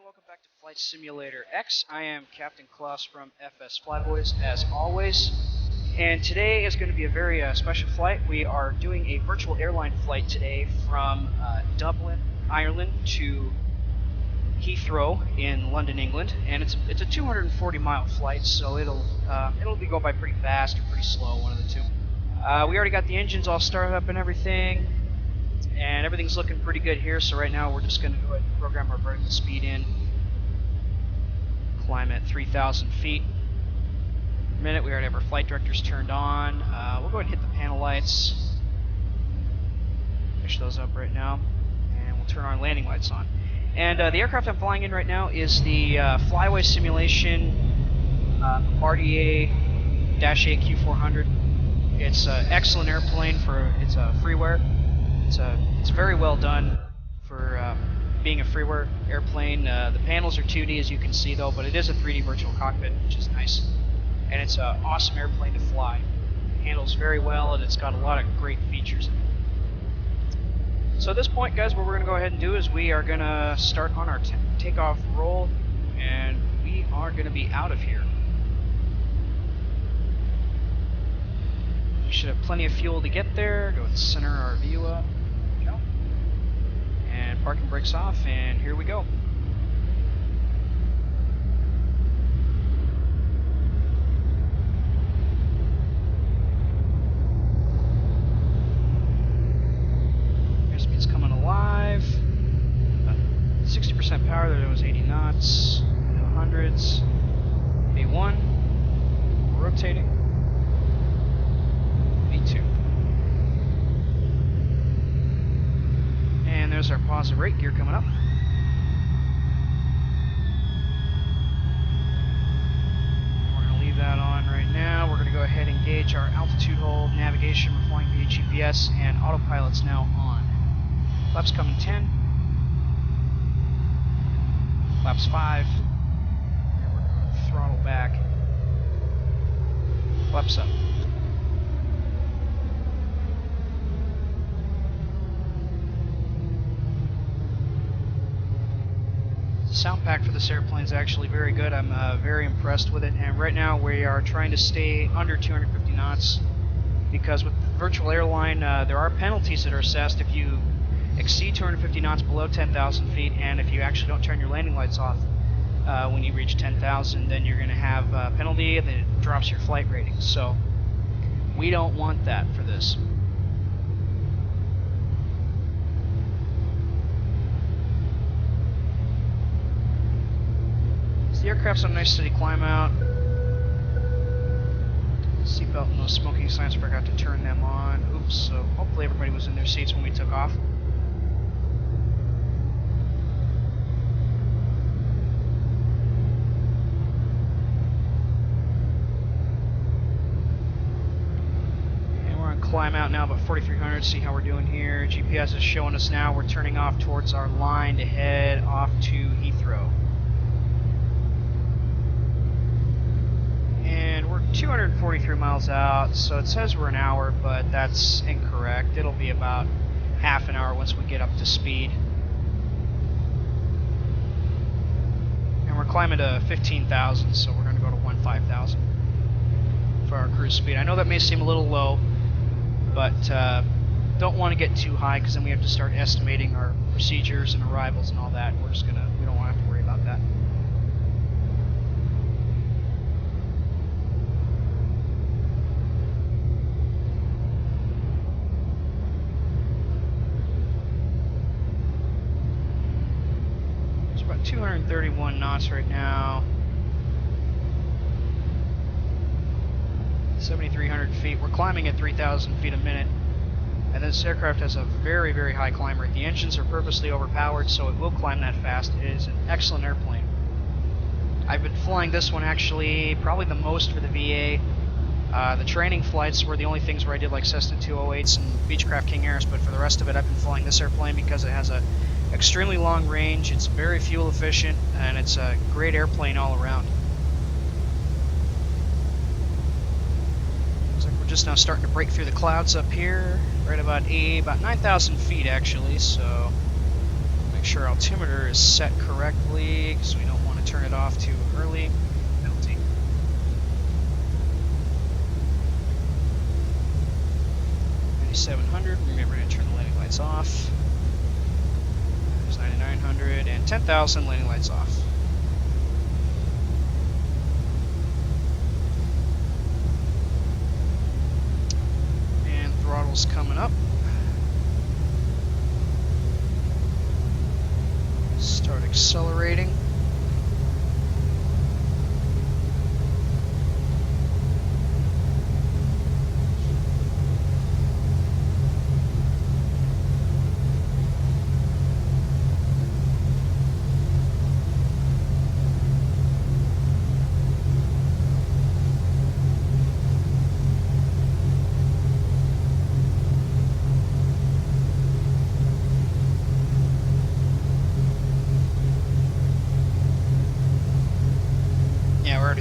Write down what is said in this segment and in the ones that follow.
and welcome back to Flight Simulator X. I am Captain Klaus from FS Flyboys, as always. And today is going to be a very special flight. We are doing a virtual airline flight today from Dublin, Ireland to Heathrow in London, England. And it's a 240-mile flight, so it'll go by pretty fast or pretty slow, one of the two. We already got the engines all started up and everything. And everything's looking pretty good here, so right now we're just going to go ahead and program our vertical speed in. Climb at 3,000 feet per minute. We already have our flight directors turned on. We'll go ahead and hit the panel lights. Push those up right now. And we'll turn our landing lights on. And the aircraft I'm flying in right now is the Flyway Simulation Bombardier -8 Q400. It's an excellent airplane for it's a freeware. It's very well done for being a freeware airplane. The panels are 2D, as you can see, though, but it is a 3D virtual cockpit, which is nice. And it's an awesome airplane to fly. It handles very well, and it's got a lot of great features in it. So at this point, guys, what we're going to go ahead and do is we are going to start on our takeoff roll, and we are going to be out of here. We should have plenty of fuel to get there. Go ahead and center our view up. And parking brakes off, and here we go. Airspeed's coming alive. 60% power, there was 80 knots. Hundreds. V1. Rotating. V2. And there's our positive rate gear coming up. We're going to leave that on right now. We're going to go ahead and gauge our altitude hold, navigation. We're flying via GPS, and autopilot's now on. Flaps coming 10. Flaps 5. And we're going to throttle back. Flaps up. The sound pack for this airplane is actually very good. I'm very impressed with it, and right now we are trying to stay under 250 knots because with virtual airline there are penalties that are assessed if you exceed 250 knots below 10,000 feet, and if you actually don't turn your landing lights off when you reach 10,000, then you're going to have a penalty and then it drops your flight rating. So we don't want that for this. The aircraft's on a nice steady climb out. Seatbelt and no smoking signs, forgot to turn them on. Oops, so hopefully everybody was in their seats when we took off. And we're on climb out now, about 4,300. See how we're doing here. GPS is showing us now we're turning off towards our line to head off to Heathrow. And we're 243 miles out, so it says we're an hour, but that's incorrect. It'll be about half an hour once we get up to speed. And we're climbing to 15,000, so we're going to go to 15,000 for our cruise speed. I know that may seem a little low, but don't want to get too high because then we have to start estimating our procedures and arrivals and all that. We don't want to have to worry about that. About 231 knots right now. 7,300 feet. We're climbing at 3,000 feet a minute. And this aircraft has a very, very high climb rate. The engines are purposely overpowered, so it will climb that fast. It is an excellent airplane. I've been flying this one actually probably the most for the VA. The training flights were the only things where I did like Cessna 208s and Beechcraft King Airs, but for the rest of it I've been flying this airplane because it has a extremely long range, it's very fuel efficient, and it's a great airplane all around. Looks like we're just now starting to break through the clouds up here, right about 9,000 feet actually, so Make sure altimeter is set correctly because we don't want to turn it off too early. Penalty. $9,700. Remember to turn the landing lights off. There's 9,900 and 10,000. Landing lights off. And throttle's coming up. Start accelerating.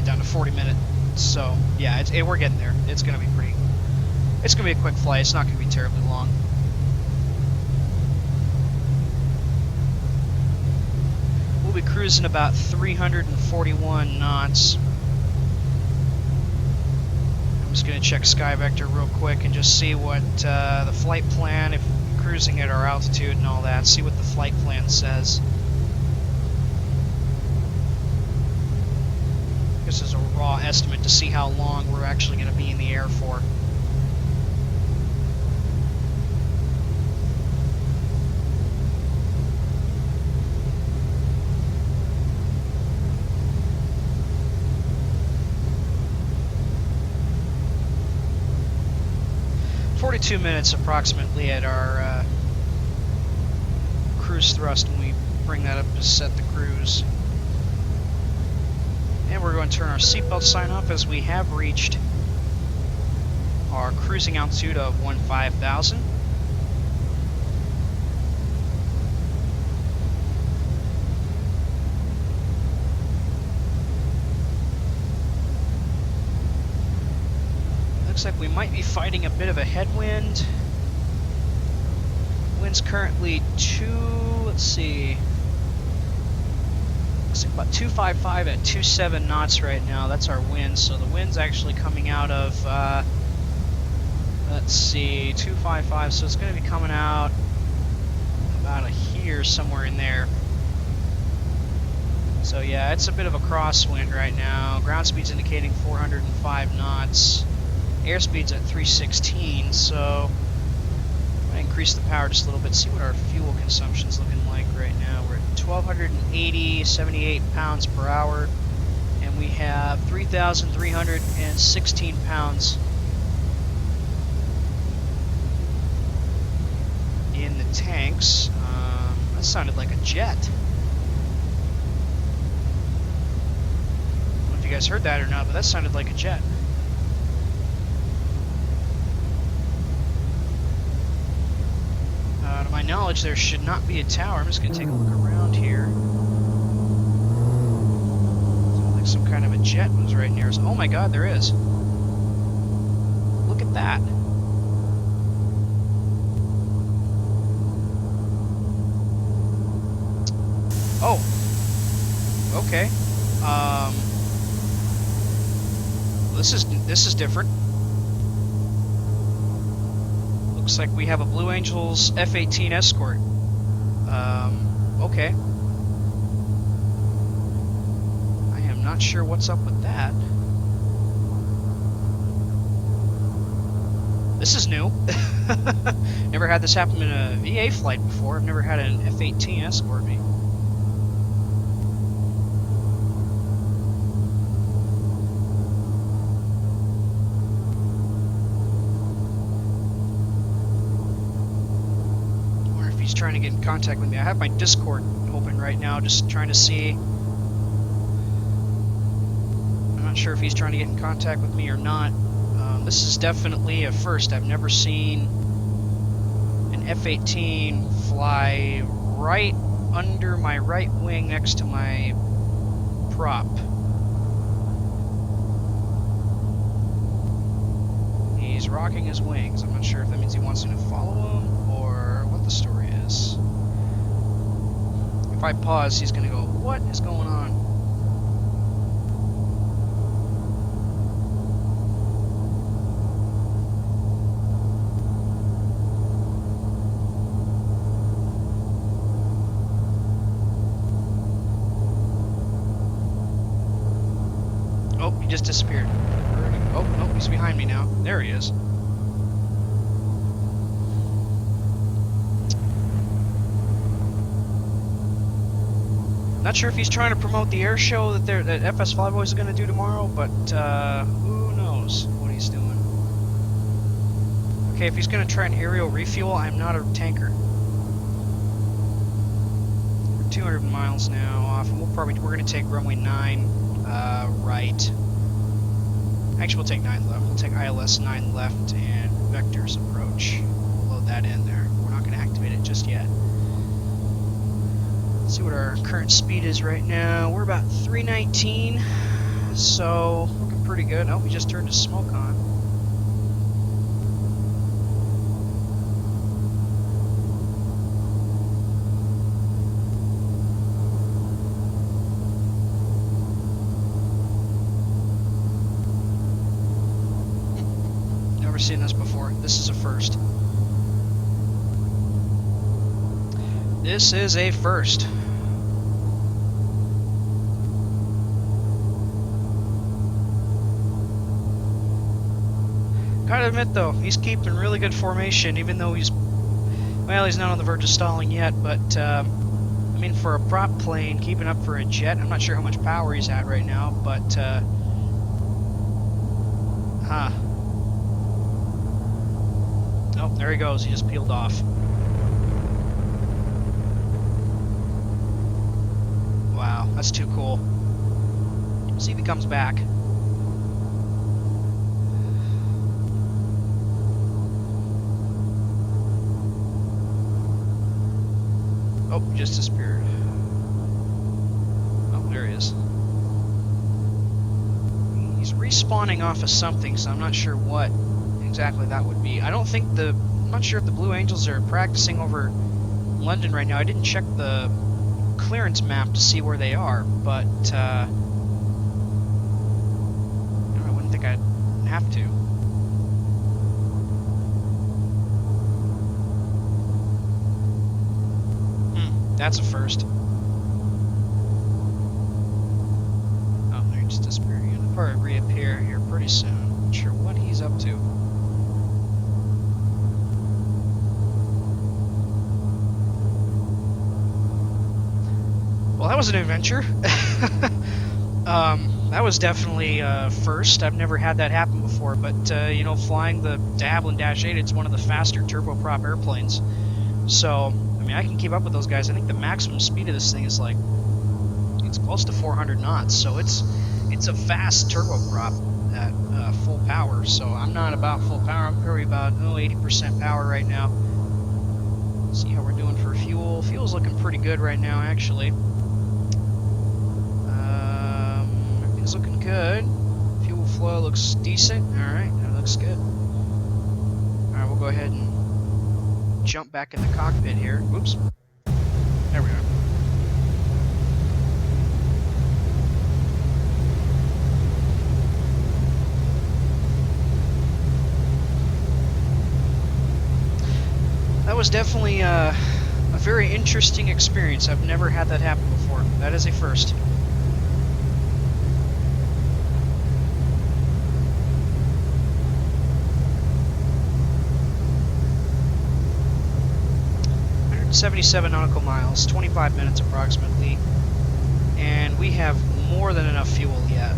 Down to 40 minutes, so yeah, we're getting there. It's gonna be a quick flight. It's not gonna be terribly long. We'll be cruising about 341 knots. I'm just gonna check Sky Vector real quick and just see what the flight plan, if we're cruising at our altitude and all that, see what the flight plan says. This is a raw estimate to see how long we're actually going to be in the air for. "42 minutes approximately at our cruise thrust when we bring that up to set the cruise. And we're going to turn our seatbelt sign off as we have reached our cruising altitude of 15,000. Looks like we might be fighting a bit of a headwind. Wind's currently let's see. Looks like about 255 at 27 knots right now. That's our wind. So the wind's actually coming out of, let's see, 255. So it's going to be coming out about here, somewhere in there. So yeah, it's a bit of a crosswind right now. Ground speed's indicating 405 knots. Airspeed's at 316. So I'm going to increase the power just a little bit. See what our fuel consumption's looking like right now. We're at 1,280.78 pounds per hour, and we have 3,316 pounds in the tanks. That sounded like a jet. I don't know if you guys heard that or not, but that sounded like a jet. To my knowledge, there should not be a tower. I'm just going to take a look around here. Sounds like some kind of a jet was right near us. Oh my god, there is. Look at that. Oh. Okay. This is different. Looks like we have a Blue Angels F-18 Escort. Okay. I am not sure what's up with that. This is new. Never had this happen in a VA flight before. I've never had an F-18 escort me. Trying to get in contact with me. I have my Discord open right now, just trying to see. I'm not sure if he's trying to get in contact with me or not. This is definitely a first. I've never seen an F-18 fly right under my right wing next to my prop. He's rocking his wings. I'm not sure if that means he wants me to follow him or what the story is. If I pause, he's gonna go, what is going on? Oh, he just disappeared. Oh, no, he's behind me now. There he is. Not sure if he's trying to promote the air show that FS5 VA is going to do tomorrow, but who knows what he's doing. Okay, if he's going to try an aerial refuel, I'm not a tanker. We're 200 miles now off, and we're going to take runway 9 right. Actually, we'll take 9 left. We'll take ILS 9 left and vectors approach. We'll load that in there. We're not going to activate it just yet. Let's see what our current speed is right now. We're about 319, so looking pretty good. Oh, we just turned the smoke on. Never seen this before. This is a first. This is a first. Gotta admit though, he's keeping really good formation, even though he's not on the verge of stalling yet, but I mean, for a prop plane, keeping up for a jet, I'm not sure how much power he's at right now, but oh, there he goes, he just peeled off. Wow, that's too cool. See if he comes back. Oh, just disappeared. Oh, there he is. He's respawning off of something, so I'm not sure what exactly that would be. I'm not sure if the Blue Angels are practicing over London right now. I didn't check the clearance map to see where they are, but I wouldn't think I'd have to. That's a first. Oh, there he just disappeared again. He'll probably reappear here pretty soon. Not sure what he's up to. Well, that was an adventure. That was definitely first. I've never had that happen before, but you know, flying the de Havilland Dash 8, it's one of the faster turboprop airplanes. So, I mean, I can keep up with those guys. I think the maximum speed of this thing is like, it's close to 400 knots, so it's a fast turboprop at full power. So I'm not about full power. I'm probably about 80% power right now. See how we're doing for fuel. Fuel's looking pretty good right now, actually. Everything's looking good. Fuel flow looks decent. All right, that looks good. All right, we'll go ahead and jump back in the cockpit here. Whoops. There we are. That was definitely a very interesting experience. I've never had that happen before. That is a first. .77 nautical miles, 25 minutes approximately, and we have more than enough fuel yet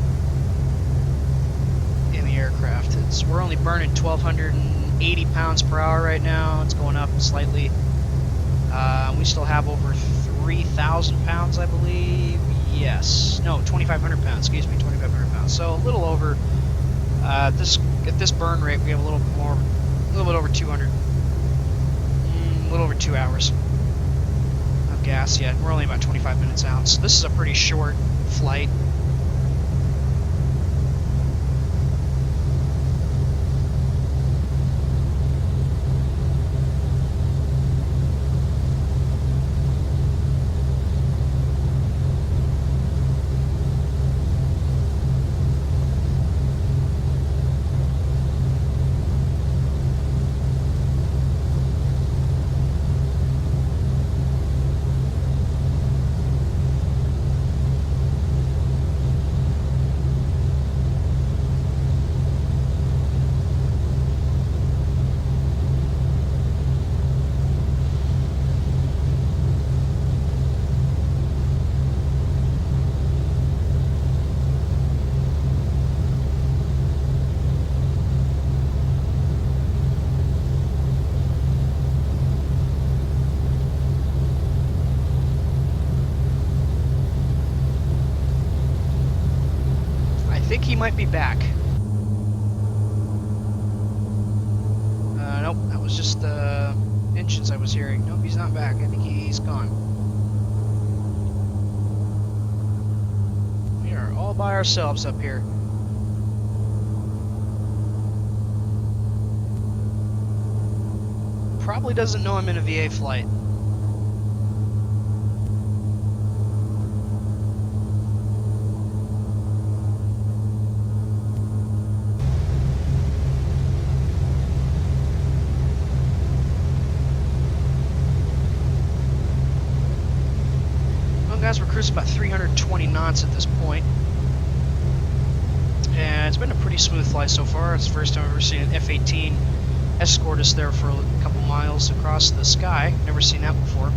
in the aircraft. We're only burning 1,280 pounds per hour right now. It's going up slightly. We still have over 3,000 pounds, I believe. Yes, no, 2,500 pounds. Excuse me, 2,500 pounds. So a little over. At this burn rate, we have a little bit over 200. A little over 2 hours of gas yet. We're only about 25 minutes out, so this is a pretty short flight. think he might be back. Nope, that was just the engines I was hearing. Nope, he's not back. I think he's gone. We are all by ourselves up here. Probably doesn't know I'm in a VA flight. Guys, we're cruising about 320 knots at this point, and it's been a pretty smooth flight so far. It's the first time I've ever seen an F-18 escort us there for a couple miles across the sky. Never seen that before.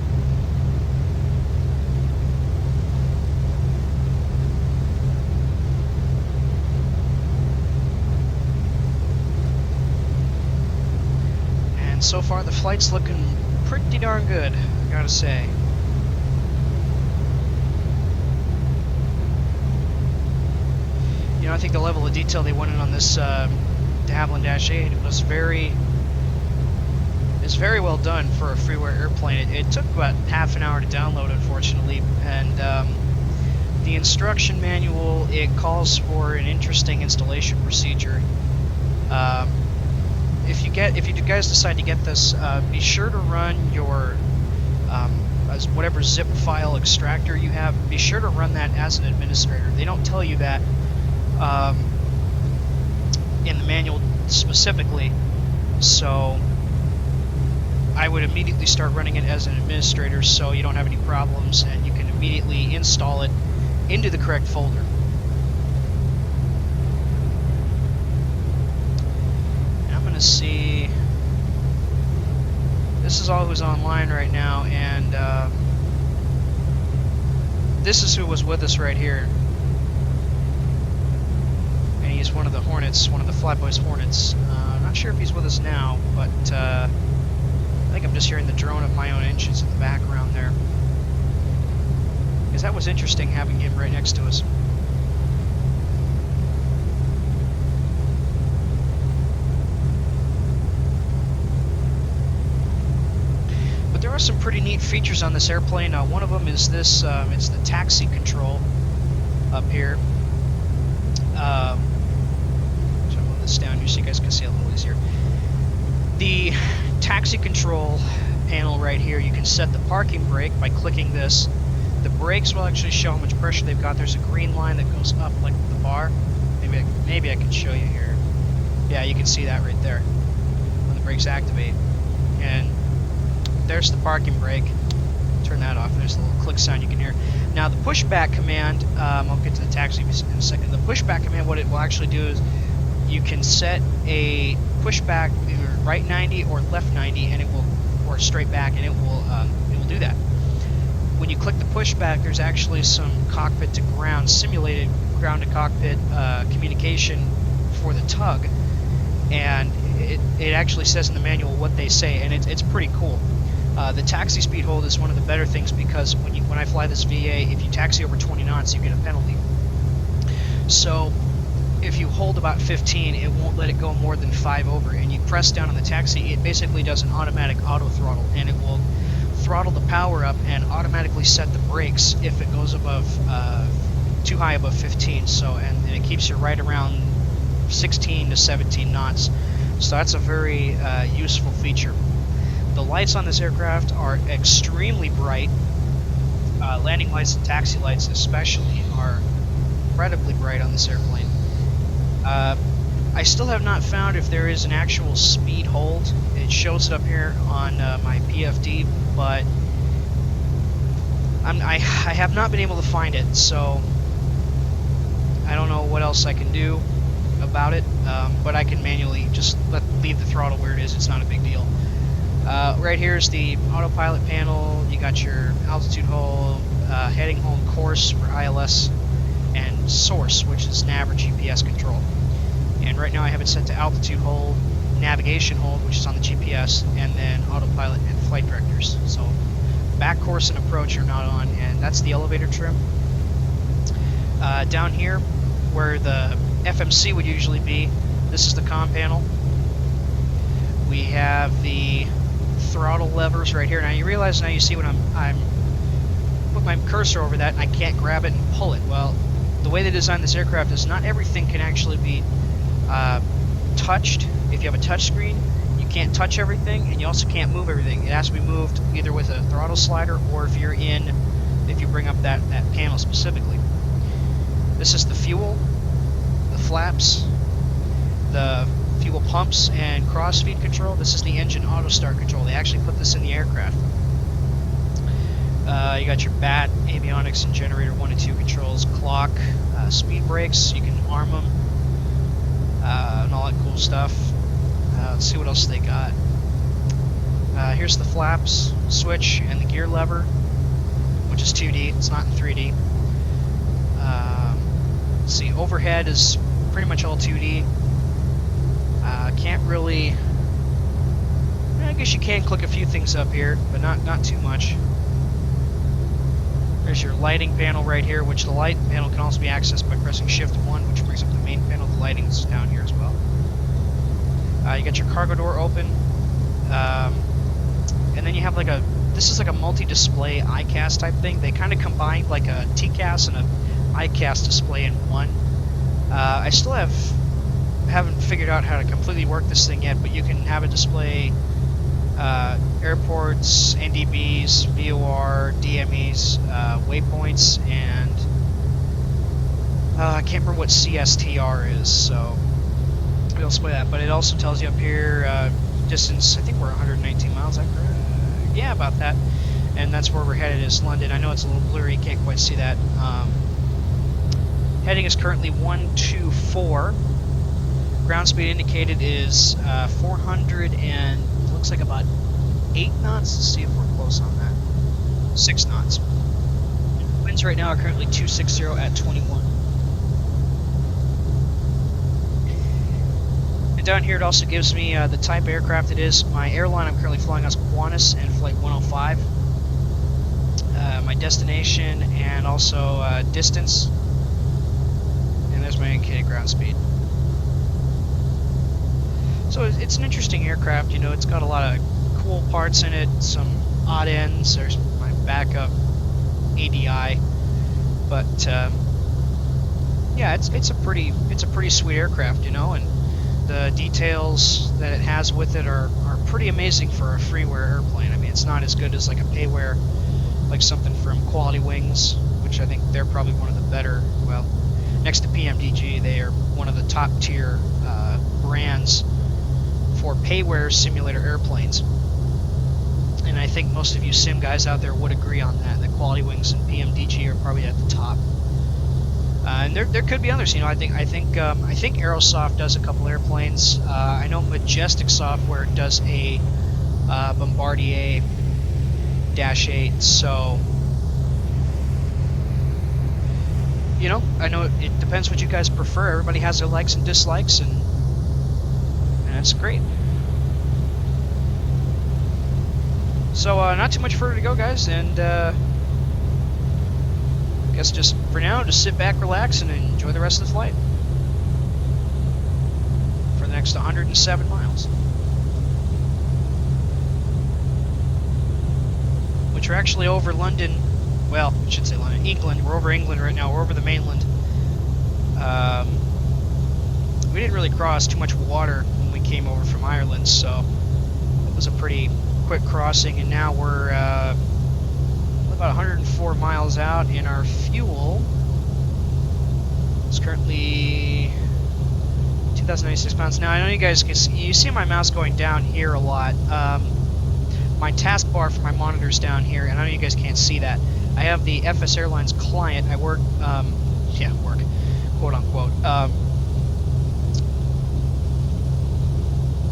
And so far the flight's looking pretty darn good, I gotta say. You know, I think the level of detail they went in on this de Havilland-8 was very well done for a freeware airplane. It took about half an hour to download, unfortunately, and the instruction manual, it calls for an interesting installation procedure. If you guys decide to get this, be sure to run your whatever zip file extractor you have. Be sure to run that as an administrator. They don't tell you that in the manual specifically, so I would immediately start running it as an administrator so you don't have any problems and you can immediately install it into the correct folder. And I'm going to see, this is all who's online right now, and this is who was with us right here. He's one of the Hornets, one of the Flatboys Hornets. I'm not sure if he's with us now, but I think I'm just hearing the drone of my own engines in the background there. Because that was interesting having him right next to us. But there are some pretty neat features on this airplane. One of them is this, it's the taxi control up here. Down here so you guys can see a little easier. The taxi control panel right here, you can set the parking brake by clicking this. The brakes will actually show how much pressure they've got. There's a green line that goes up like the bar. Maybe I can show you here. Yeah, you can see that right there when the brakes activate. And there's the parking brake. Turn that off. There's a little click sound you can hear. Now the pushback command, I'll get to the taxi in a second. The pushback command, what it will actually do is you can set a pushback either right 90 or left 90, and it will, or straight back, and it will do that. When you click the pushback, there's actually some cockpit to ground, simulated ground to cockpit communication for the tug, and it actually says in the manual what they say, and it's pretty cool. The taxi speed hold is one of the better things because when I fly this VA, if you taxi over 20 knots, you get a penalty. So if you hold about 15, it won't let it go more than 5 over, and you press down on the taxi, it basically does an automatic auto throttle, and it will throttle the power up and automatically set the brakes if it goes above too high above 15. So and it keeps you right around 16 to 17 knots. So that's a very useful feature. The lights on this aircraft are extremely bright. Landing lights and taxi lights especially are incredibly bright on this airplane. I still have not found if there is an actual speed hold. It shows it up here on my PFD, but I have not been able to find it, so I don't know what else I can do about it, but I can manually just leave the throttle where it is. It's not a big deal. Right here is the autopilot panel. You got your altitude hold, heading hold, course for ILS, and source, which is nav or GPS control. And right now I have it set to altitude hold, navigation hold, which is on the GPS, and then autopilot and flight directors. So back course and approach are not on, and that's the elevator trim. Down here, where the FMC would usually be. This is the comm panel. We have the throttle levers right here. Now you realize, now you see when I'm put my cursor over that and I can't grab it and pull it. Well, the way they designed this aircraft is not everything can actually be touched. If you have a touch screen, you can't touch everything, and you also can't move everything. It has to be moved either with a throttle slider or if you bring up that panel specifically. This is the fuel, the flaps, the fuel pumps and crossfeed control. This is the engine auto start control. They actually put this in the aircraft. You got your BAT, avionics, and generator 1 and 2 controls, clock, speed brakes. You can arm them, and all that cool stuff. Let's see what else they got. Here's the flaps, switch, and the gear lever, which is 2D. It's not in 3D. Let's see, overhead is pretty much all 2D. Can't really... I guess you can click a few things up here, but not too much. There's your lighting panel right here, which the light panel can also be accessed by pressing Shift 1, which brings up the main panel. The lighting is down here as well. You got your cargo door open, and then you have like this is like a multi-display ICAS type thing. They kind of combined like a TCAS and a ICAS display in one. I still haven't figured out how to completely work this thing yet, but you can have it display airports, NDBs, VOR, DMEs, waypoints, and I can't remember what CSTR is, so it'll display that. But it also tells you up here distance. I think we're 119 miles. Yeah, about that. And that's where we're headed, is London. I know it's a little blurry, you can't quite see that. Heading is currently 124. Ground speed indicated is 400 and looks like about 8 knots. Let's see if we're close on that. 6 knots. Winds right now are currently 260 at 21. And down here it also gives me the type of aircraft it is. My airline I'm currently flying is Qantas and flight 105. My destination and also distance. And there's my indicated ground speed. So it's an interesting aircraft, you know, it's got a lot of cool parts in it, some odd ends. There's my backup ADI, but yeah, it's a pretty sweet aircraft, you know, and the details that it has with it are pretty amazing for a freeware airplane. I mean, it's not as good as like a payware, like something from Quality Wings, which I think they're probably one of the better, well, next to PMDG, they are one of the top tier brands for payware simulator airplanes. And I think most of you sim guys out there would agree on that. The Quality Wings and PMDG are probably at the top. And there could be others. You know, I think Aerosoft does a couple airplanes. I know Majestic Software does a Bombardier Dash 8. So, you know, I know it depends what you guys prefer. Everybody has their likes and dislikes, and that's great. So, not too much further to go, guys, and I guess just for now, just sit back, relax, and enjoy the rest of the flight for the next 107 miles. Which are actually over London, well, I should say London, England. We're over England right now, we're over the mainland. We didn't really cross too much water when we came over from Ireland, so it was a pretty quick crossing, and now we're about 104 miles out, and our fuel is currently 2,096 pounds. Now, I know you guys can see, you see my mouse going down here a lot. My taskbar for my monitor's down here, and I know you guys can't see that. I have the FS Airlines client. I work, work, quote unquote.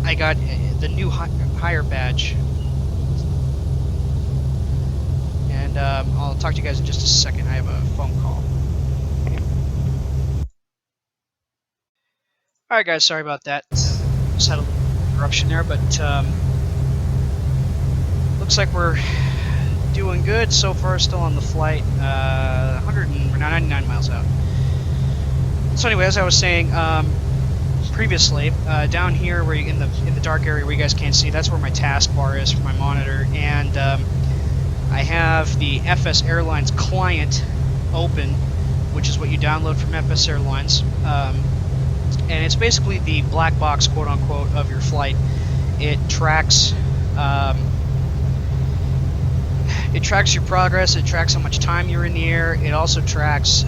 I got the new hire badge. And I'll talk to you guys in just a second. I have a phone call. Alright guys, sorry about that. Just had a little interruption there, but looks like we're doing good so far, still on the flight. 199 miles out. So anyway, as I was saying previously, down here where in the dark area where you guys can't see, that's where my taskbar is for my monitor, and I have the FS Airlines client open, which is what you download from FS Airlines, and it's basically the black box, quote unquote, of your flight. It tracks your progress. It tracks how much time you're in the air. It also tracks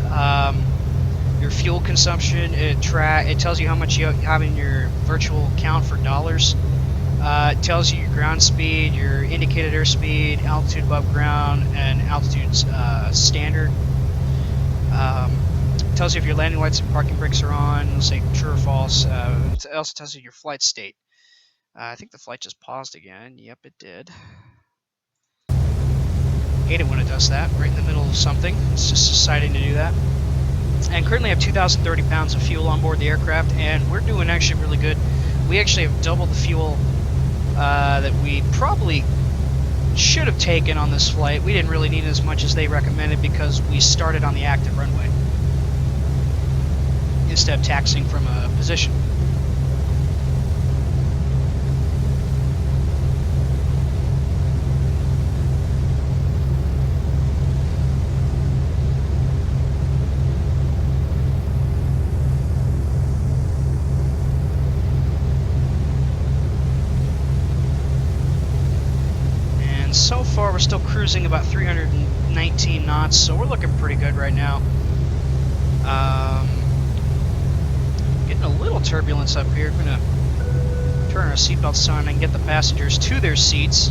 your fuel consumption. It tells you how much you have in your virtual account for dollars. It tells you your ground speed, your indicated airspeed, altitude above ground, and altitude standard. It tells you if your landing lights and parking brakes are on. It'll say true or false. It also tells you your flight state. I think the flight just paused again. Yep, it did. Hate it when it does that, right in the middle of something. It's just deciding to do that. And currently I have 2,030 pounds of fuel on board the aircraft, and we're doing actually really good. We actually have double the fuel that we probably should have taken on this flight. We didn't really need as much as they recommended because we started on the active runway instead of taxiing from a position. So far, we're still cruising about 319 knots, so we're looking pretty good right now. Getting a little turbulence up here. We're going to turn our seatbelts on and get the passengers to their seats.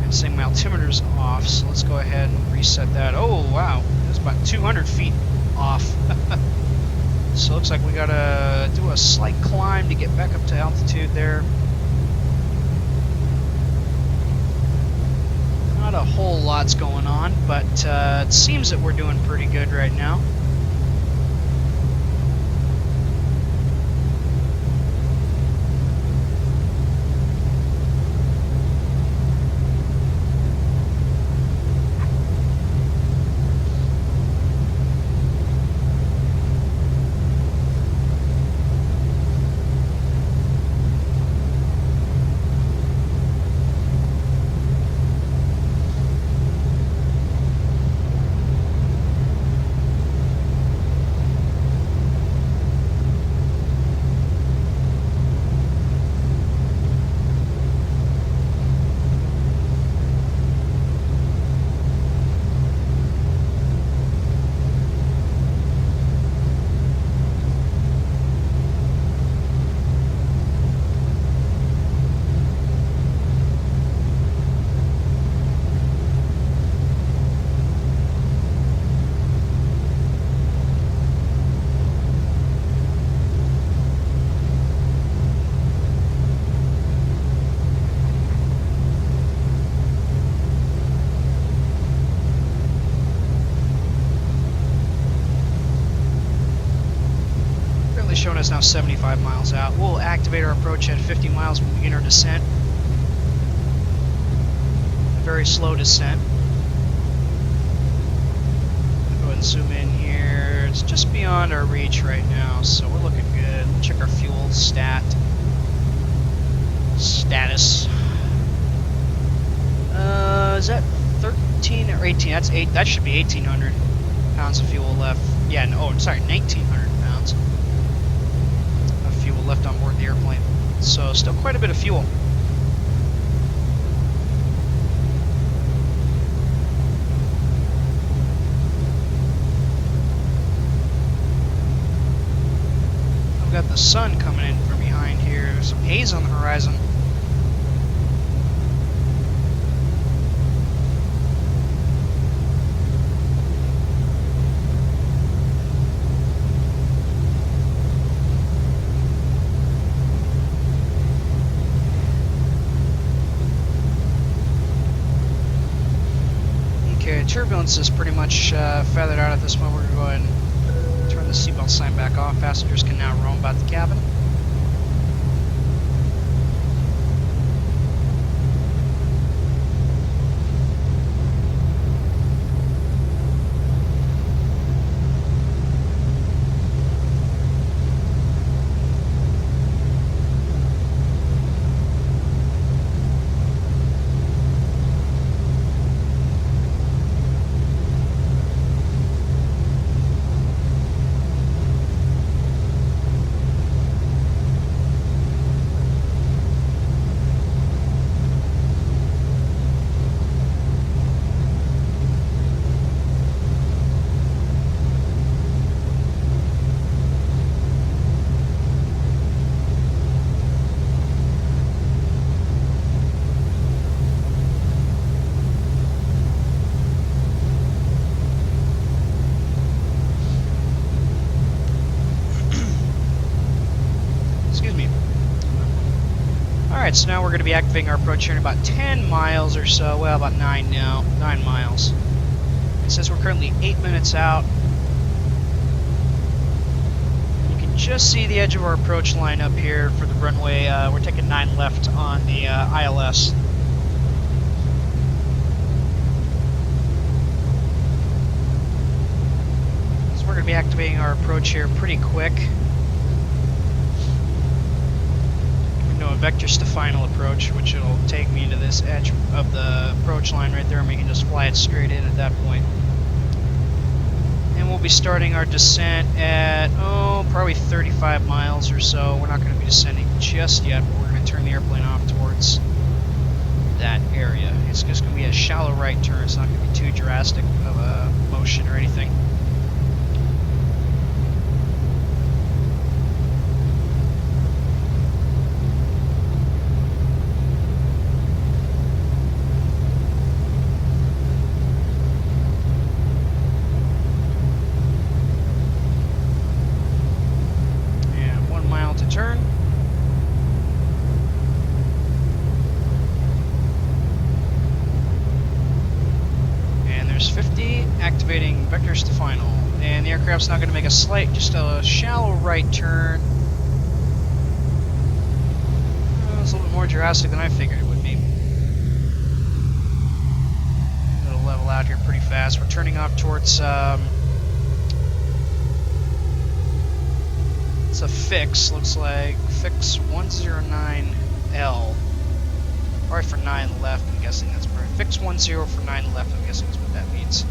And say my altimeter's off, so let's go ahead and reset that. Oh, wow. That's about 200 feet off. So it looks like we gotta do a slight climb to get back up to altitude there. Not a whole lot's going on, but it seems that we're doing pretty good right now. Showing us now 75 miles out. We'll activate our approach at 50 miles when we begin our descent. A very slow descent. I'll go ahead and zoom in here. It's just beyond our reach right now, so we're looking good. We'll check our fuel status. Is that 13 or 18? That's 8. That should be 1,800 pounds of fuel left. Yeah, no, sorry, 1,900 pounds. Fuel left on board the airplane. So still quite a bit of fuel. I've got the sun coming in from behind here. There's some haze on the horizon. Turbulence is pretty much feathered out at this moment. We're going to go ahead and turn the seatbelt sign back off. Passengers can now roam about the cabin. Alright, so now we're going to be activating our approach here in about 10 miles or so. Well, about 9 now. 9 miles. It says we're currently 8 minutes out. You can just see the edge of our approach line up here for the runway. We're taking 9 left on the ILS. So we're going to be activating our approach here pretty quick. A vectors to final approach, which will take me to this edge of the approach line right there, and we can just fly it straight in at that point. And we'll be starting our descent at, probably 35 miles or so. We're not going to be descending just yet, but we're going to turn the airplane off towards that area. It's just going to be a shallow right turn. It's not going to be too drastic of a motion or anything. Turn. And there's 50, activating vectors to final. And the aircraft's now going to make a slight, just a shallow right turn. It's a little bit more drastic than I figured it would be. It'll level out here pretty fast. We're turning off towards it's a fix, looks like fix 109L. Probably for 9 left, I'm guessing that's perfect. Fix 10 for 9 left, I'm guessing that's what that means.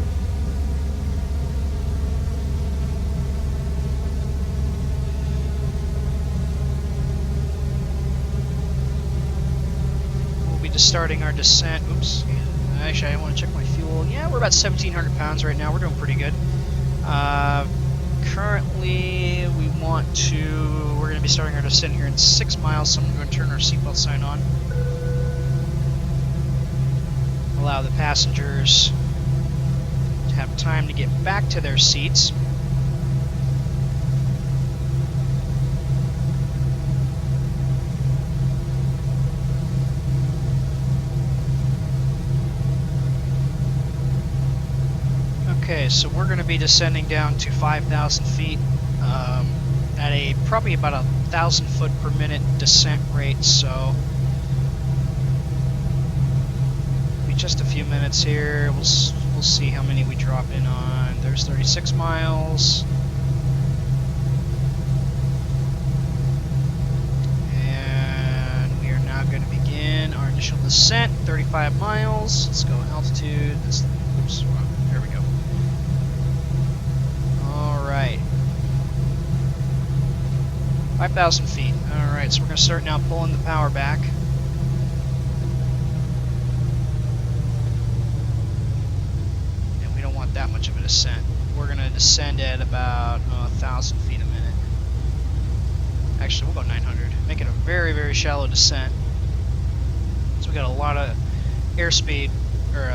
We'll be just starting our descent. Oops. Actually, I want to check my fuel. Yeah, we're about 1,700 pounds right now. We're doing pretty good. Currently, we're going to be starting our descent here in 6 miles, so I'm going to turn our seatbelt sign on. Allow the passengers to have time to get back to their seats. Okay, so we're going to be descending down to 5,000 feet at a probably about 1,000 foot per minute descent rate. So be just a few minutes here. We'll see how many we drop in on. There's 36 miles, and we are now going to begin our initial descent. 35 miles. Let's go altitude. Oops, there we go. Alright. 5,000 feet. Alright, so we're going to start now pulling the power back. And we don't want that much of a descent. We're going to descend at about 1,000 feet a minute. Actually, we'll go 900. Make it a very, very shallow descent. So we got a lot of airspeed, or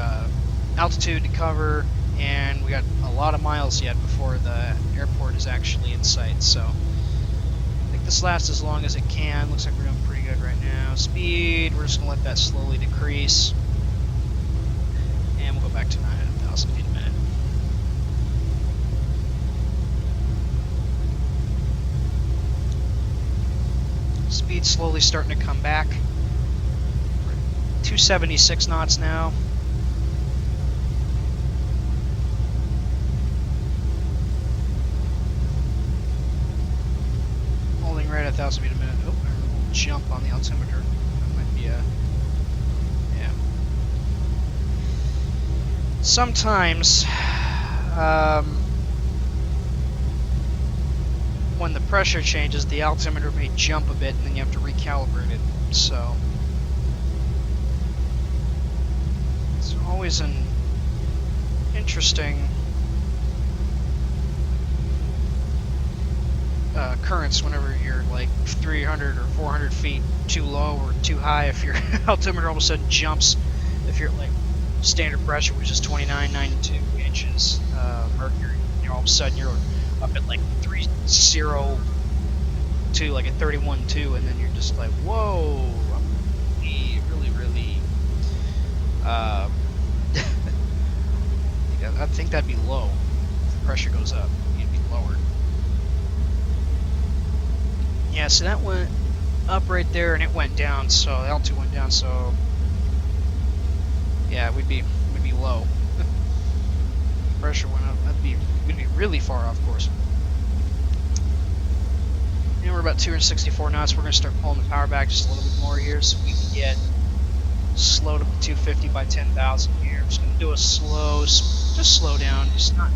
altitude to cover, and we got a lot of miles yet before the airport is actually in sight. So I think this lasts as long as it can. Looks like we're doing pretty good right now. Speed, we're just going to let that slowly decrease, and we'll go back to 900,000 feet a minute. Speed slowly starting to come back. We're at 276 knots now. Right at 1,000 feet a minute. Oh, a little jump on the altimeter. That might be a... yeah. Sometimes, when the pressure changes, the altimeter may jump a bit, and then you have to recalibrate it. So, it's always an interesting occurrence whenever you're like 300 or 400 feet too low or too high. If your altimeter all of a sudden jumps, if you're like standard pressure, which is 2992 inches mercury, all of a sudden you're up at like 302, like at 31.2, and then you're just like, whoa, I'm I think that'd be low. If the pressure goes up, it'd be lowered. Yeah, so that went up right there, and it went down. So the altitude went down. So yeah, we'd be low. Pressure went up. We'd be really far off course. And we're about 264 knots. We're going to start pulling the power back just a little bit more here, so we can get slowed up to 250 by 10,000 here. I'm just going to do a just slow down, just not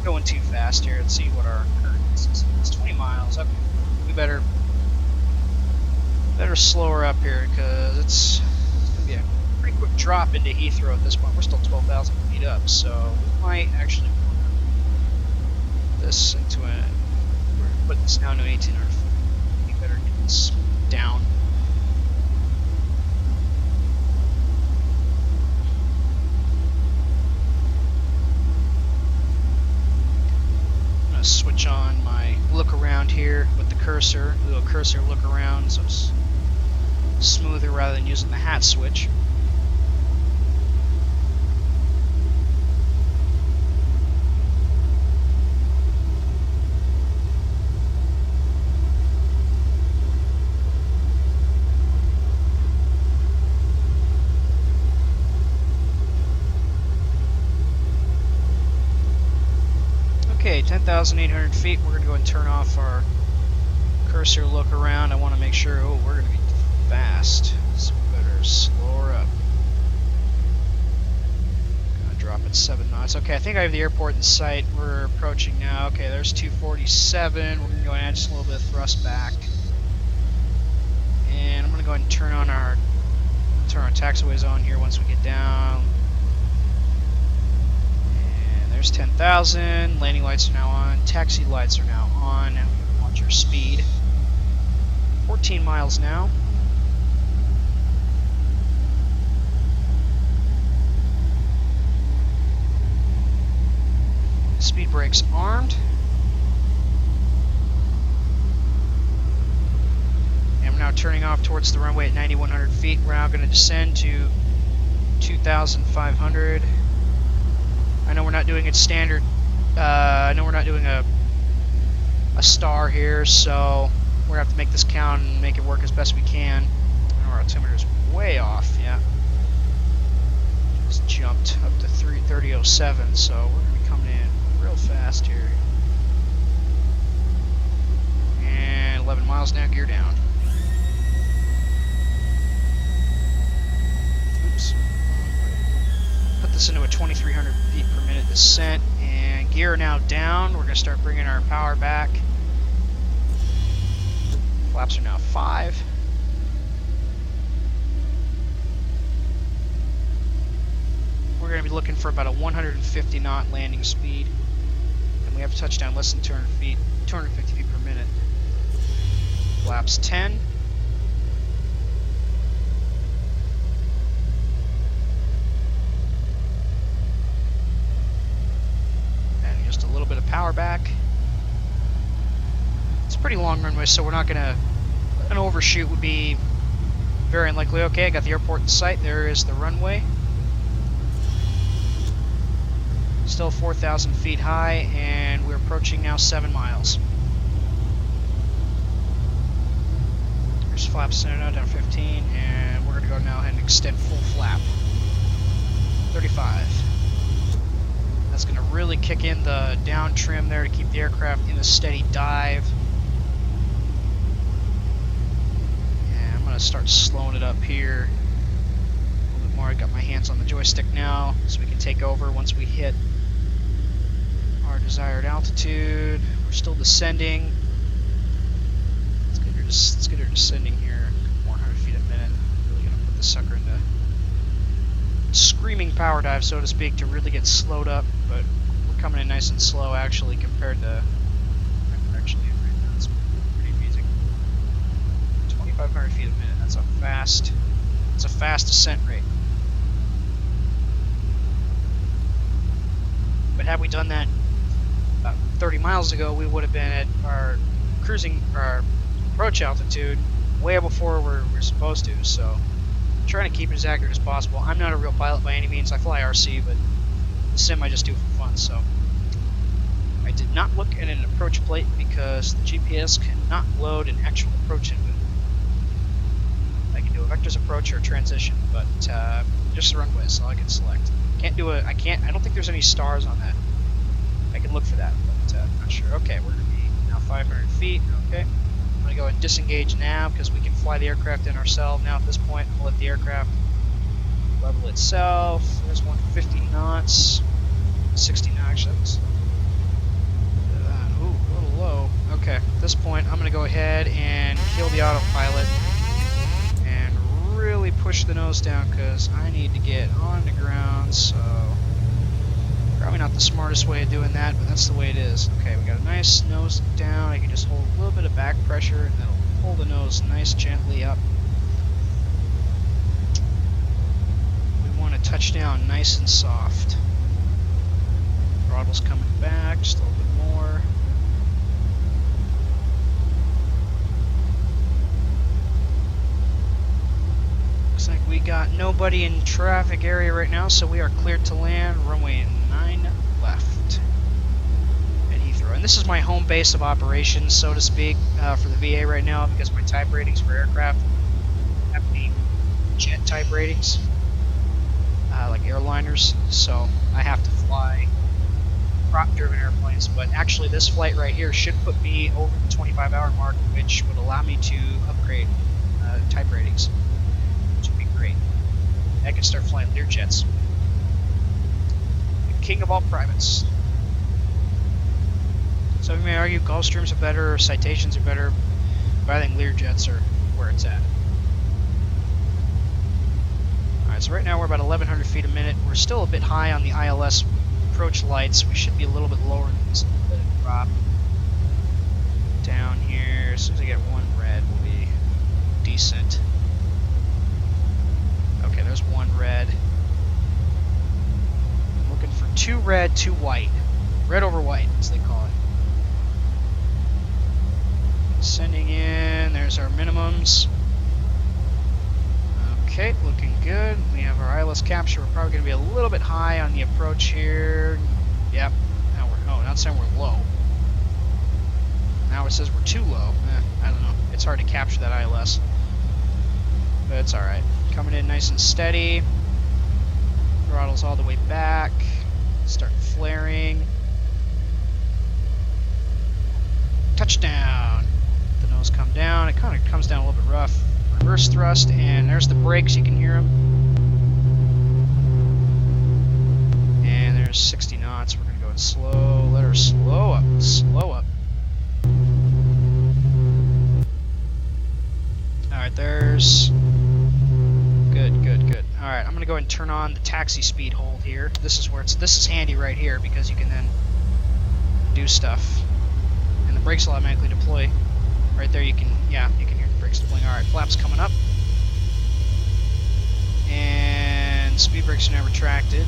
going too fast here. Let's see what our current is. It's 20 miles. Okay, we better slow her up here because it's going to be a pretty quick drop into Heathrow at this point. We're still 12,000 feet up, so we might actually put this into we're going to put this down to 1,800 feet. We better get this down. Switch on my look around here with the cursor, do a cursor look around, so it's smoother rather than using the hat switch. Okay, 10,800 feet. We're going to go and turn off our cursor look around. I want to make sure, we're going to be fast, so we better slow her up. Gonna drop at 7 knots. Okay, I think I have the airport in sight. We're approaching now. Okay, there's 247. We're going to go and add just a little bit of thrust back. And I'm going to go ahead and turn our taxiways on here once we get down. There's 10,000. Landing lights are now on. Taxi lights are now on. And we watch your speed. 14 miles now. Speed brakes armed. And we're now turning off towards the runway at 9,100 feet. We're now going to descend to 2,500. I know we're not doing it standard. I know we're not doing a star here, so we're gonna have to make this count and make it work as best we can. I know our altimeter is way off. Yeah, just jumped up to 3007, so we're gonna be coming in real fast here. And 11 miles now, gear down. Oops. Put this into a 2,300 feet per minute descent, and gear now down. We're going to start bringing our power back. Flaps are now 5. We're going to be looking for about a 150 knot landing speed, and we have a touchdown less than 250 feet per minute. Flaps 10. Power back. It's a pretty long runway, so we're not gonna. An overshoot would be very unlikely. Okay, I got the airport in sight. There is the runway. Still 4,000 feet high, and we're approaching now 7 miles. There's flaps center now down 15, and we're gonna go now and extend full flap. 35. That's going to really kick in the down trim there to keep the aircraft in a steady dive. And I'm going to start slowing it up here a little bit more. I got my hands on the joystick now, so we can take over once we hit our desired altitude. We're still descending. Let's get her descending here, 400 feet a minute. Really going to put the sucker into screaming power dive, so to speak, to really get slowed up, but we're coming in nice and slow actually compared to right now. It's pretty amazing. 2,500 feet a minute. That's a fast descent rate. But had we done that about 30 miles ago, we would have been at our approach altitude way before we're supposed to. So trying to keep it as accurate as possible. I'm not a real pilot by any means. I fly RC, but the sim I just do for fun, so. I did not look at an approach plate because the GPS cannot load an actual approach into it. I can do a vectors approach or a transition, but just the runway is all I can select. I don't think there's any stars on that. I can look for that, but I'm not sure. Okay, we're going to be now 500 feet. Okay. I'm going to go and disengage now because we can fly the aircraft in ourselves. Now at this point, I'm going to let the aircraft level itself. There's 150 knots. 60 knots, actually. Ooh, a little low. Okay, at this point, I'm going to go ahead and kill the autopilot and really push the nose down because I need to get on the ground, so probably not the smartest way of doing that, but that's the way it is. Okay, we got a nice nose down. I can just hold a little bit of back pressure and that'll pull the nose nice gently up. We want to touch down nice and soft. Throttle's coming back just a little bit more. Looks like we got nobody in traffic area right now, so we are cleared to land. Runway 9 left at Heathrow. And this is my home base of operations, so to speak, for the VA right now, because my type ratings for aircraft have to be jet type ratings, like airliners, so I have to fly prop-driven airplanes. But actually, this flight right here should put me over the 25-hour mark, which would allow me to upgrade type ratings. Great. I can start flying Learjets. The king of all privates. So you may argue Gulfstreams are better or Citations are better, but I think Learjets are where it's at. Alright, so right now we're about 1,100 feet a minute. We're still a bit high on the ILS approach lights. We should be a little bit lower than this. A little bit of drop down here. As soon as I get one red, we'll be decent. Okay, there's one red. I'm looking for 2 red, 2 white. Red over white, as they call it. Sending in, there's our minimums. Okay, looking good. We have our ILS capture. We're probably going to be a little bit high on the approach here. Yep. Now now it's saying we're low. Now it says we're too low. I don't know. It's hard to capture that ILS. But it's alright. Coming in nice and steady. Throttle's all the way back. Start flaring. Touchdown. The nose come down. It kind of comes down a little bit rough. Reverse thrust, and there's the brakes. You can hear them. And there's 60 knots. We're going to go in slow. Let her slow up. Slow up. Alright, there's... Good. Alright, I'm gonna go ahead and turn on the taxi speed hold here. This is handy right here because you can then do stuff. And the brakes will automatically deploy. Right there you can hear the brakes deploying. Alright, flaps coming up. And speed brakes are now retracted.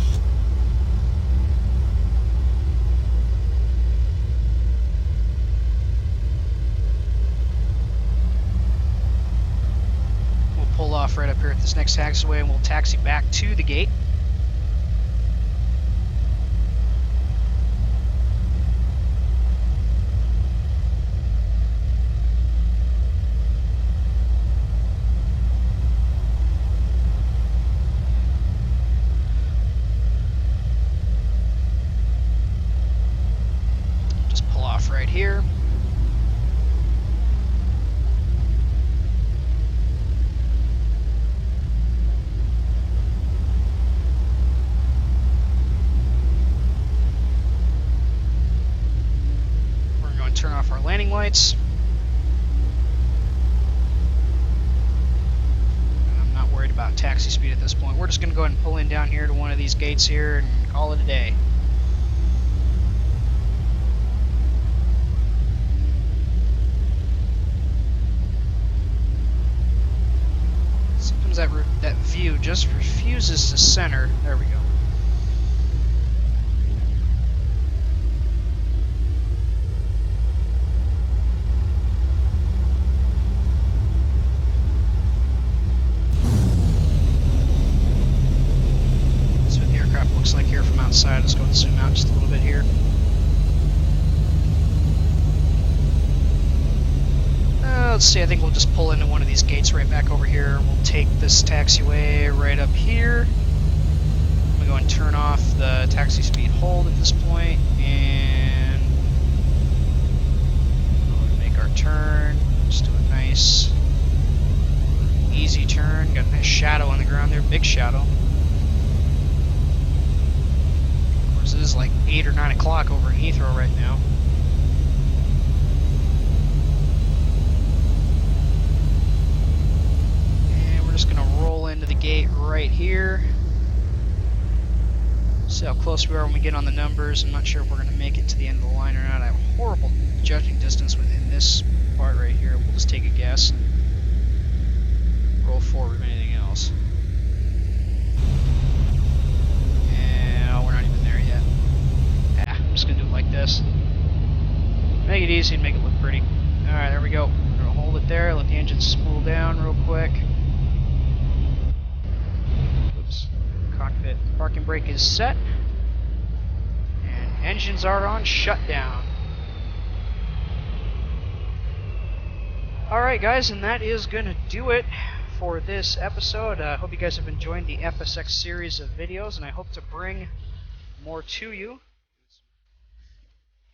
Pull off right up here at this next taxiway and we'll taxi back to the gate. Just pull off right here. Turn off our landing lights. And I'm not worried about taxi speed at this point. We're just going to go ahead and pull in down here to one of these gates here and call it a day. Sometimes that view just refuses to center. There we go. outside. Let's go and zoom out just a little bit here. Let's see, I think we'll just pull into one of these gates right back over here. We'll take this taxiway right up here. I'm going to go and turn off the taxi speed hold at this point, and we'll make our turn. Just do a nice, easy turn. Got a nice shadow on the ground there, big shadow. Of course, it is like 8 or 9 o'clock over in Heathrow right now. Just going to roll into the gate right here. See how close we are when we get on the numbers. I'm not sure if we're going to make it to the end of the line or not. I have a horrible judging distance within this part right here. We'll just take a guess and roll forward with anything else. And oh, we're not even there yet. I'm just going to do it like this. Make it easy and make it look pretty. Alright, there we go. We're going to hold it there, let the engine spool down real quick. Cockpit parking brake is set, and engines are on shutdown. Alright guys, and that is going to do it for this episode. I hope you guys have enjoyed the FSX series of videos, and I hope to bring more to you.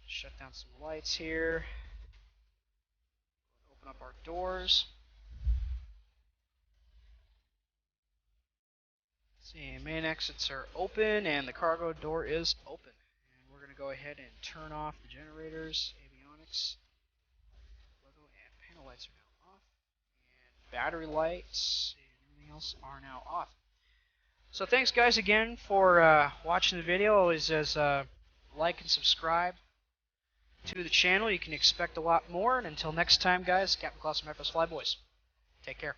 Shut down some lights here. Open up our doors. See, main exits are open and the cargo door is open. And we're going to go ahead and turn off the generators, avionics, logo, and panel lights are now off. And battery lights and everything else are now off. So thanks guys again for watching the video. Always like and subscribe to the channel. You can expect a lot more. And until next time guys, Captain Claus from FS Flyboys. Take care.